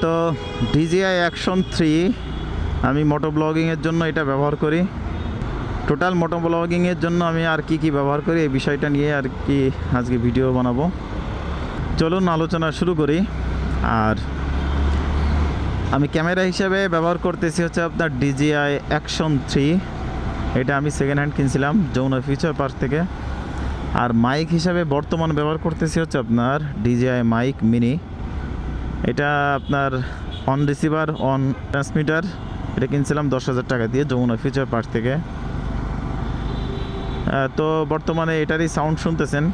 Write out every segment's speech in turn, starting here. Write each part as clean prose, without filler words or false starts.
তো DJI Action 3 আমি মোটো ব্লগিংয়ের জন্য এটা ব্যবহার করি। টোটাল মোটো ব্লগিংয়ের জন্য আমি আর কি ব্যবহার করি এই বিষয়টা নিয়ে আর কি আজকে ভিডিও বানাবো। চলুন আলোচনা শুরু করি। আর আমি ক্যামেরা হিসেবে ব্যবহার করতেছি হচ্ছে আপনার DJI Action 3। এটা আমি সেকেন্ড হ্যান্ড কিনছিলাম যমুনা ফিউচার পার্ক থেকে। আর মাইক হিসাবে বর্তমান ব্যবহার করতেছি হচ্ছে আপনার DJI মাইক মিনি। এটা আপনার অন রিসিভার অন ট্রান্সমিটার, এটা কিনছিলাম 10,000 টাকা দিয়ে যমুনা ফিউচার পার্ক থেকে। তো বর্তমানে এটারই সাউন্ড শুনতেছেন।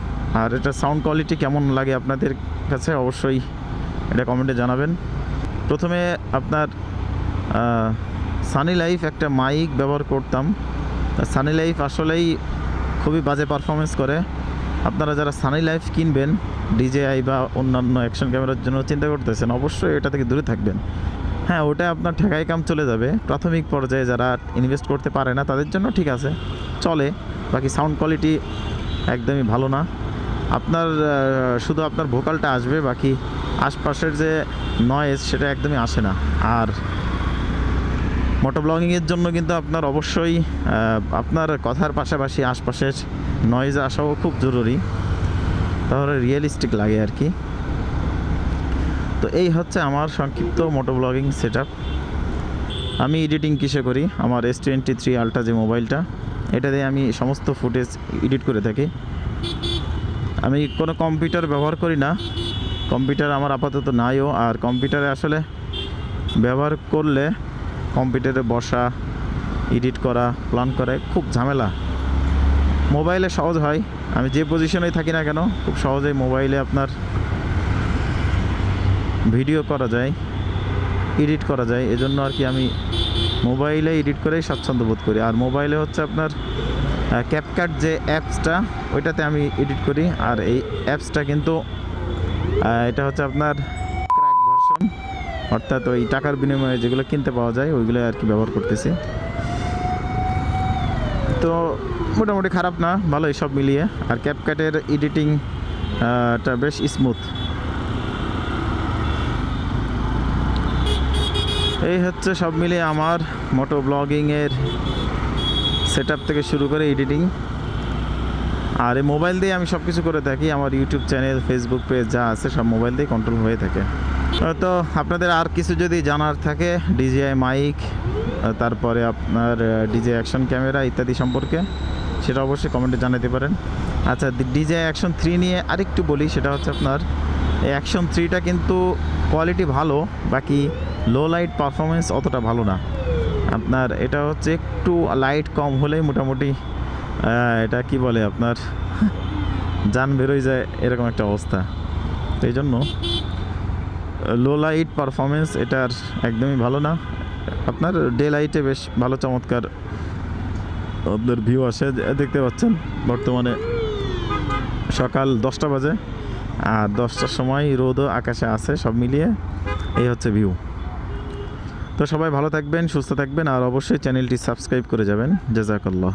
আর এটা সাউন্ড কোয়ালিটি কেমন লাগে আপনাদের কাছে অবশ্যই এটা কমেন্টে জানাবেন। প্রথমে আপনার সানি লাইফ একটা মাইক ব্যবহার করতাম। সানি লাইফ আসলেই খুবই বাজে পারফরমেন্স করে। আপনারা যারা সানি লাইফ কিনবেন DJI বা অন্যান্য অ্যাকশন ক্যামেরার জন্য চিন্তা করতেছেন, অবশ্যই এটা থেকে দূরে থাকবেন। হ্যাঁ, ওটা আপনার ঠেকাই কাম চলে যাবে। প্রাথমিক পর্যায়ে যারা ইনভেস্ট করতে পারে না তাদের জন্য ঠিক আছে, চলে। বাকি সাউন্ড কোয়ালিটি একদমই ভালো না। আপনার শুধু আপনার ভোকালটা আসবে, বাকি আশপাশের যে নয়েজ সেটা একদমই আসে না। আর মোটো ব্লগিংয়ের জন্য কিন্তু আপনার অবশ্যই আপনার কথার পাশাপাশি আশপাশের নয়েজ আসাও খুব জরুরি, তাহলে রিয়েলিস্টিক লাগে আর কি। তো এই হচ্ছে আমার সংক্ষিপ্ত মোটো ব্লগিং সেটআপ। আমি এডিটিং কিসে করি, আমার S23 আলট্রা যে মোবাইলটা, এটা দিয়ে আমি সমস্ত ফুটেজ এডিট করে থাকি। আমি কোনো কম্পিউটার ব্যবহার করি না, কম্পিউটার আমার আপাতত নাইও। আর কম্পিউটারে আসলে ব্যবহার করলে কম্পিউটারে বসা, এডিট করা, প্ল্যান করা খুব ঝামেলা। মোবাইলে সহজ হয়, আমি যে পজিশনেই থাকি না কেন খুব সহজেই মোবাইলে আপনার ভিডিও করা যায়, এডিট করা যায়। এজন্য আর কি আমি মোবাইলে এডিট করেই স্বাচ্ছন্দ্য বোধ করি। আর মোবাইলে হচ্ছে আপনার ক্যাপকাট যে অ্যাপসটা, ওইটাতে আমি এডিট করি। আর এই অ্যাপসটা কিন্তু এটা হচ্ছে আপনার ক্র্যাক ভার্সন, অর্থাৎ ওই টাকার বিনিময়ে যেগুলো কিনতে পাওয়া যায় ওইগুলো আর কি ব্যবহার করতেছি। তো মোটামুটি খারাপ না, ভালোই সব মিলিয়ে। আর ক্যাপকাটের এডিটিংটা বেশ স্মুথ। এই হচ্ছে সব মিলিয়ে আমার মোটো ব্লগিংয়ের সেটআপ থেকে শুরু করে এডিটিং। আর এই মোবাইল দিয়ে আমি সব কিছু করে থাকি। আমার ইউটিউব চ্যানেল, ফেসবুক পেজ যা আছে সব মোবাইল দিয়ে কন্ট্রোল হয়ে থাকে। তো আপনাদের আর কিছু যদি জানার থাকে DJI মাইক, তারপরে আপনার DJI অ্যাকশন ক্যামেরা ইত্যাদি সম্পর্কে, সেটা অবশ্যই কমেন্টে জানাতে পারেন। আচ্ছা, DJI Action 3 নিয়ে আরেকটু বলি। সেটা হচ্ছে আপনার এই Action 3টা কিন্তু কোয়ালিটি ভালো, বাকি লো লাইট পারফরমেন্স অতটা ভালো না। আপনার এটা হচ্ছে একটু লাইট কম হলেই মোটামুটি এটা কি বলে আপনার জান বেরোয় যায়, এরকম একটা অবস্থা। তো এই জন্য লো লাইট পারফরমেন্স এটার একদমই ভালো না। আপনার ডে লাইটে বেশ ভালো চমৎকার আপনার ভিউ আসে। দেখতে পাচ্ছেন বর্তমানে সকাল 10টা বাজে, আর 10টার সময় রোদও আকাশে আছে। সব মিলিয়ে এই হচ্ছে ভিউ। তো সবাই ভালো থাকবেন, সুস্থ থাকবেন, আর অবশ্যই চ্যানেলটি সাবস্ক্রাইব করে যাবেন। জাযাকাল্লাহ।